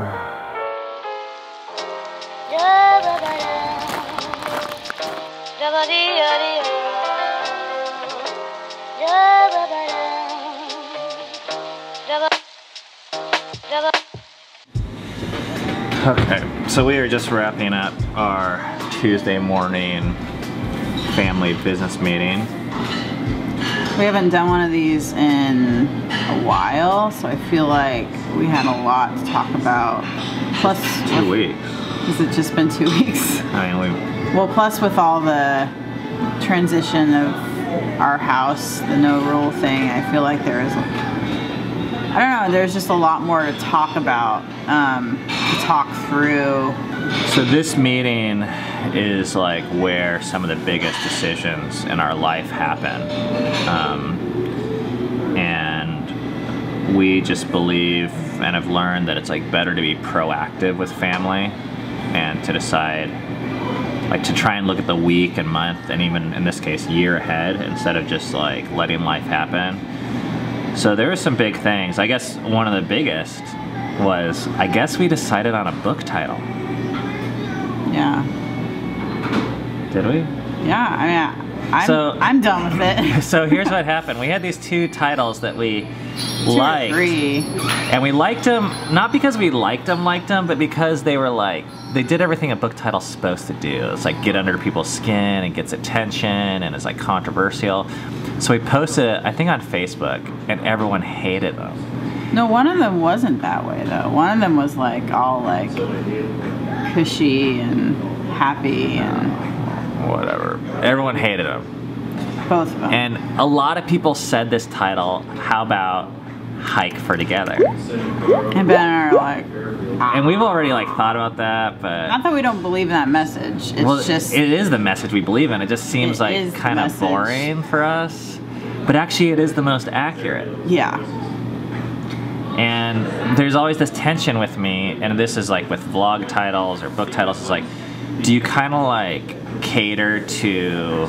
Okay, so we are just wrapping up our Tuesday morning family business meeting. We haven't done one of these in a while, so I feel like we had a lot to talk about. Plus, 2 weeks. Has it just been 2 weeks? I mean, well, plus with all the transition of our house, the no rule thing, I feel like there is, I don't know, there's just a lot more to talk about, to talk through. So this meeting is like where some of the biggest decisions in our life happen. And we just believe and have learned that it's like better to be proactive with family and to decide, like to try and look at the week and month and even in this case year ahead instead of just like letting life happen. So there were some big things. I guess one of the biggest was, I guess we decided on a book title. Yeah. Did we? Yeah, I mean, I'm done with it. So here's what happened. We had these 2 titles that we liked. 2 or 3. And we liked them, not because we liked them, but because they were like, they did everything a book title's supposed to do. It's like get under people's skin and gets attention and it's like controversial. So we posted it, I think on Facebook, and everyone hated them. No, one of them wasn't that way though. One of them was like all like cushy and happy and whatever. Everyone hated them. Both of them. And a lot of people said this title, how about Hike for Together? And Ben and I are like, ah. And we've already like thought about that, but not that we don't believe in that message. It's just it is the message we believe in. It just seems like kind of boring for us. But actually it is the most accurate. Yeah. And there's always this tension with me, and this is like with vlog titles or book titles, is like, do you kind of like cater to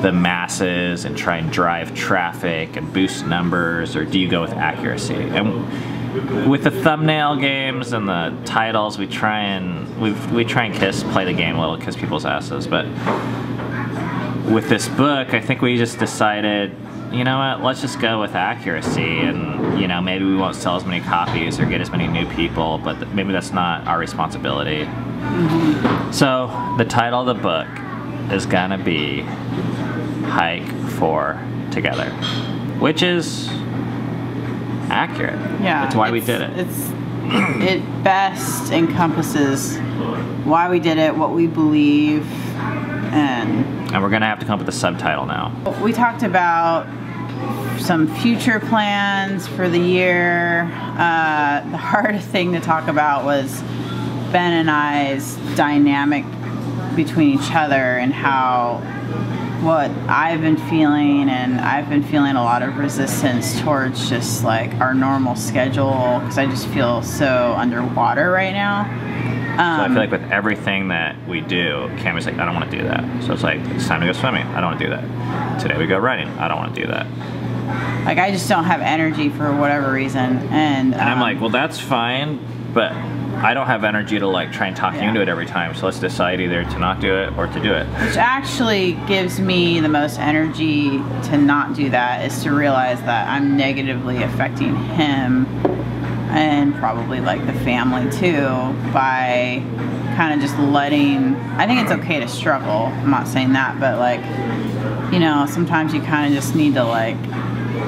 the masses and try and drive traffic and boost numbers, or do you go with accuracy? And with the thumbnail games and the titles, we try and play the game a little, kiss people's asses. But with this book, I think we just decided, you know what, let's just go with accuracy, and you know, maybe we won't sell as many copies or get as many new people, but maybe that's not our responsibility. Mm-hmm. So the title of the book is gonna be Hike for Together, which is accurate. Yeah, that's why we did it. It best encompasses why we did it, what we believe, and we're gonna have to come up with a subtitle now. We talked about some future plans for the year. The hardest thing to talk about was Ben and I's dynamic between each other and how what I've been feeling, and I've been feeling a lot of resistance towards just like our normal schedule because I just feel so underwater right now. So I feel like with everything that we do, Cammy's like, I don't want to do that. So it's like, it's time to go swimming. I don't want to do that. Today we go running. I don't want to do that. Like I just don't have energy for whatever reason. And I'm like, well, that's fine, but I don't have energy to like try and talk you into it every time. So let's decide either to not do it or to do it. Which actually gives me the most energy to not do that, is to realize that I'm negatively affecting him and probably like the family too by kind of just letting, I think it's okay to struggle, I'm not saying that, but like, you know, sometimes you kind of just need to like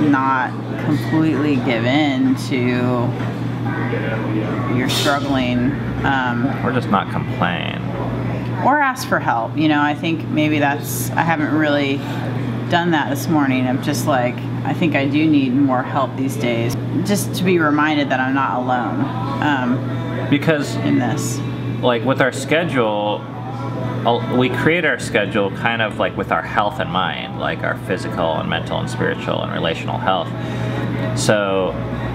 not completely give in to you're struggling. Or just not complain. Or ask for help, you know. I think maybe that's, I haven't really done that this morning. I'm just like, I think I do need more help these days. Just to be reminded that I'm not alone because in this. Like with our schedule, we create our schedule kind of like with our health in mind, like our physical and mental and spiritual and relational health. So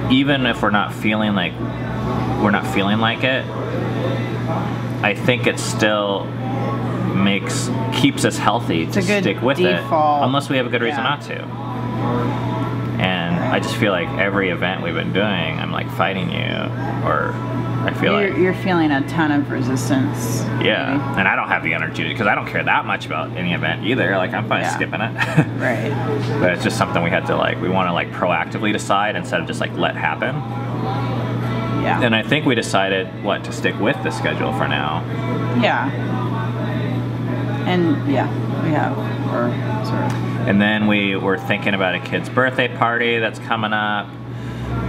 even if we're not feeling like it, I think it still keeps us healthy to stick with it, unless we have a good reason not to. And I just feel like every event we've been doing, I'm like fighting you, or I feel feel like you're feeling a ton of resistance. Yeah, maybe. and I don't have the energy because I don't care that much about any event either. Like I'm fine skipping it. Right. But it's just something we had to we want to proactively decide instead of just let happen. Yeah. And I think we decided to stick with the schedule for now. Yeah. And yeah, we have, or sort of. And then we were thinking about a kid's birthday party that's coming up.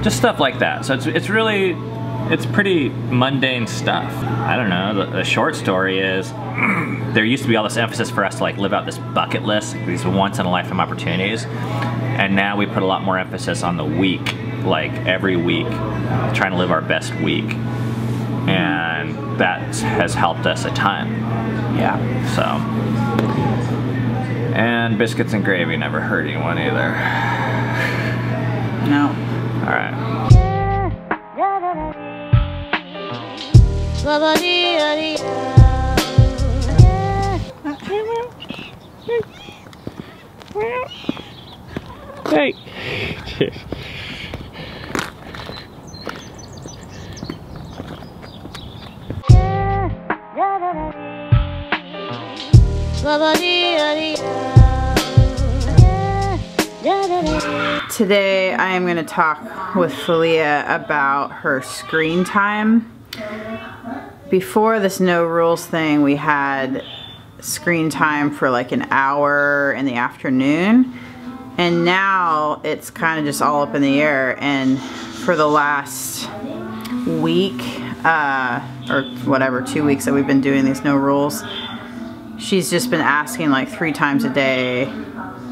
Just stuff like that. So it's really, it's pretty mundane stuff. I don't know, the short story is, there used to be all this emphasis for us to live out this bucket list, these once in a lifetime opportunities. And now we put a lot more emphasis on the week, every week, trying to live our best week. And that has helped us a ton. Yeah. So. And biscuits and gravy never hurt anyone either. No. All right. Hey. Today I am going to talk with Filia about her screen time. Before this no rules thing, we had screen time for an hour in the afternoon, and now it's kind of just all up in the air. And for the last week or whatever, 2 weeks that we've been doing these no rules, she's just been asking 3 times a day,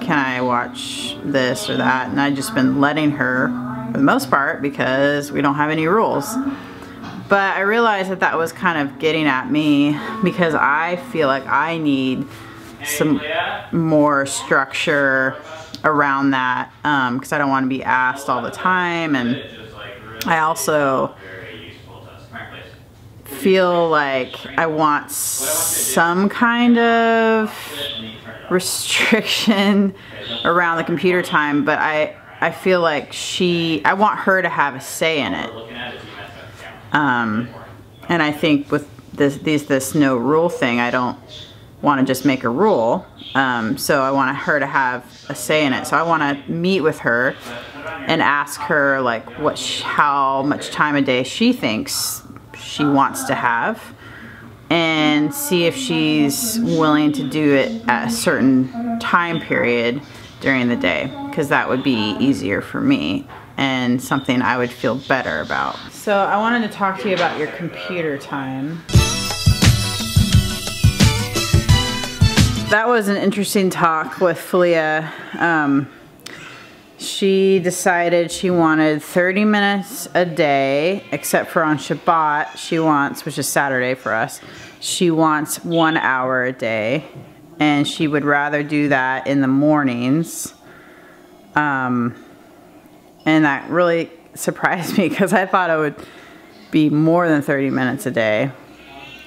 can I watch this or that? And I've just been letting her for the most part because we don't have any rules. But I realized that that was kind of getting at me because I feel like I need some more structure around that because I don't want to be asked all the time. And I also feel like I want some kind of restriction around the computer time, but I feel like I want her to have a say in it. And I think with this no rule thing, I don't want to just make a rule. So I want her to have a say in it. So I want to meet with her and ask her how much time a day she thinks she wants to have, and see if she's willing to do it at a certain time period during the day, because that would be easier for me and something I would feel better about. So I wanted to talk to you about your computer time. That was an interesting talk with Filia. She decided she wanted 30 minutes a day, except for on Shabbat she wants, which is Saturday for us, she wants 1 hour a day, and she would rather do that in the mornings. And that really surprised me because I thought it would be more than 30 minutes a day,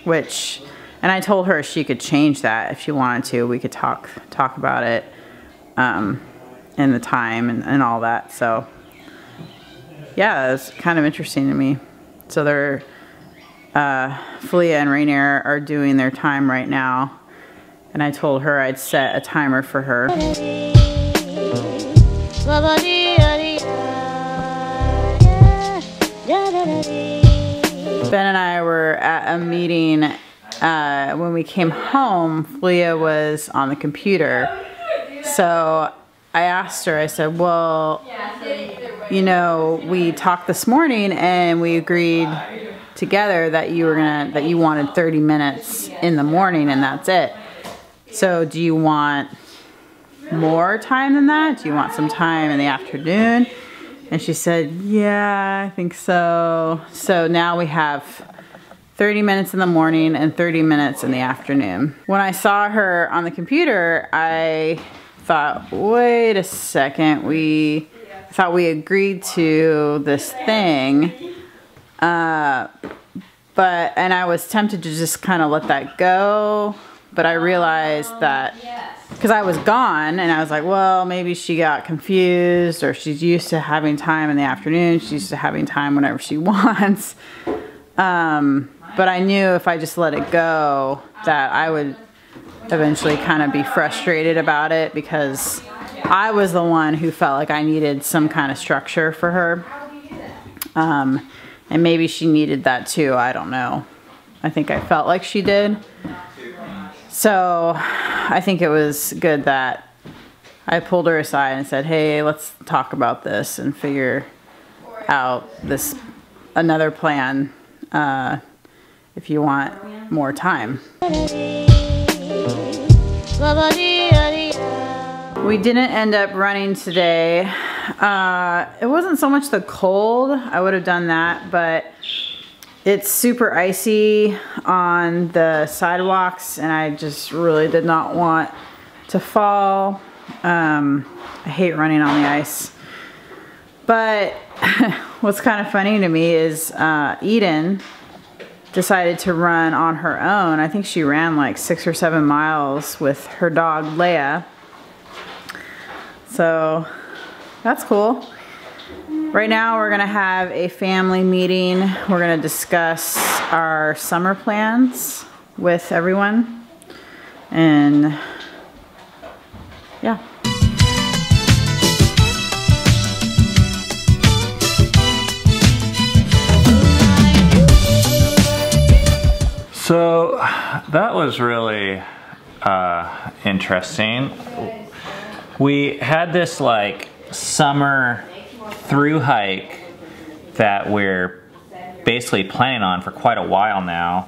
and I told her she could change that if she wanted to. We could talk about it. And the time and all that. So yeah, it's kind of interesting to me. So they're Filia and Rainier are doing their time right now, and I told her I'd set a timer for her. Ben and I were at a meeting when we came home. Filia was on the computer, so I asked her, I said, well, you know, we talked this morning and we agreed together that you wanted 30 minutes in the morning and that's it. So do you want more time than that? Do you want some time in the afternoon? And she said, yeah, I think so. So now we have 30 minutes in the morning and 30 minutes in the afternoon. When I saw her on the computer, I thought, wait a second, I thought we agreed to this thing, and I was tempted to just kind of let that go, but I realized that, because I was gone, and I was like, well, maybe she got confused, or she's used to having time in the afternoon, she's used to having time whenever she wants, But I knew if I just let it go that I would eventually kind of be frustrated about it, because I was the one who felt like I needed some kind of structure for her. And maybe she needed that too, I don't know. I think I felt like she did. So I think it was good that I pulled her aside and said, hey, let's talk about this and figure out another plan if you want more time. We didn't end up running today. It wasn't so much the cold, I would have done that, but it's super icy on the sidewalks and I just really did not want to fall. I hate running on the ice. But what's kind of funny to me is Eden decided to run on her own. I think she ran like 6 or 7 miles with her dog Leia. So that's cool. Right now we're gonna have a family meeting. We're gonna discuss our summer plans with everyone. And yeah. So that was really interesting. We had this like summer through hike that we're basically planning on for quite a while now.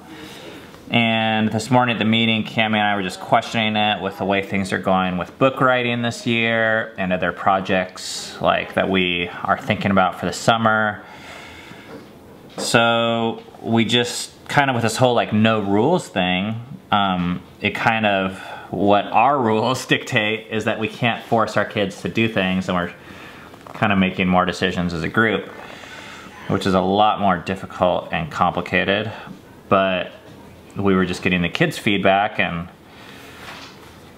And this morning at the meeting, Cami and I were just questioning it with the way things are going with book writing this year and other projects like that we are thinking about for the summer. So we just kind of, with this whole like no rules thing, it kind of, what our rules dictate is that we can't force our kids to do things, and we're kind of making more decisions as a group, which is a lot more difficult and complicated. But we were just getting the kids' feedback and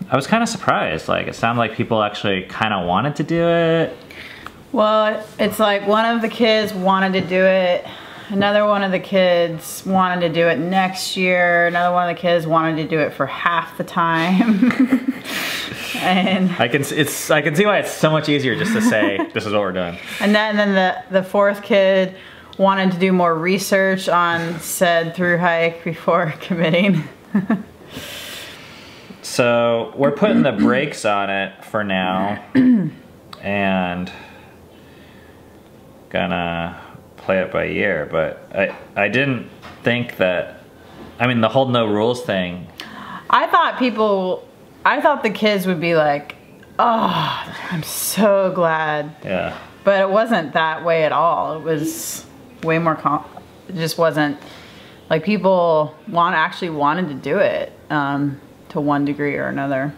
I was kind of surprised. Like, it sounded like people actually kind of wanted to do it. Well, it's like one of the kids wanted to do it. Another one of the kids wanted to do it next year. Another one of the kids wanted to do it for half the time. And I can see why it's so much easier just to say, this is what we're doing. And then the fourth kid wanted to do more research on said through hike before committing. So we're putting the brakes on it for now and gonna play it by ear. But I didn't think that, I mean, the whole no rules thing. I thought the kids would be like, oh, I'm so glad. Yeah. But it wasn't that way at all. It was way more it just wasn't, like, people actually wanted to do it to one degree or another.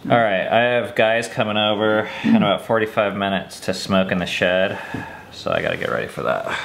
All right, I have guys coming over in about 45 minutes to smoke in the shed, so I gotta get ready for that.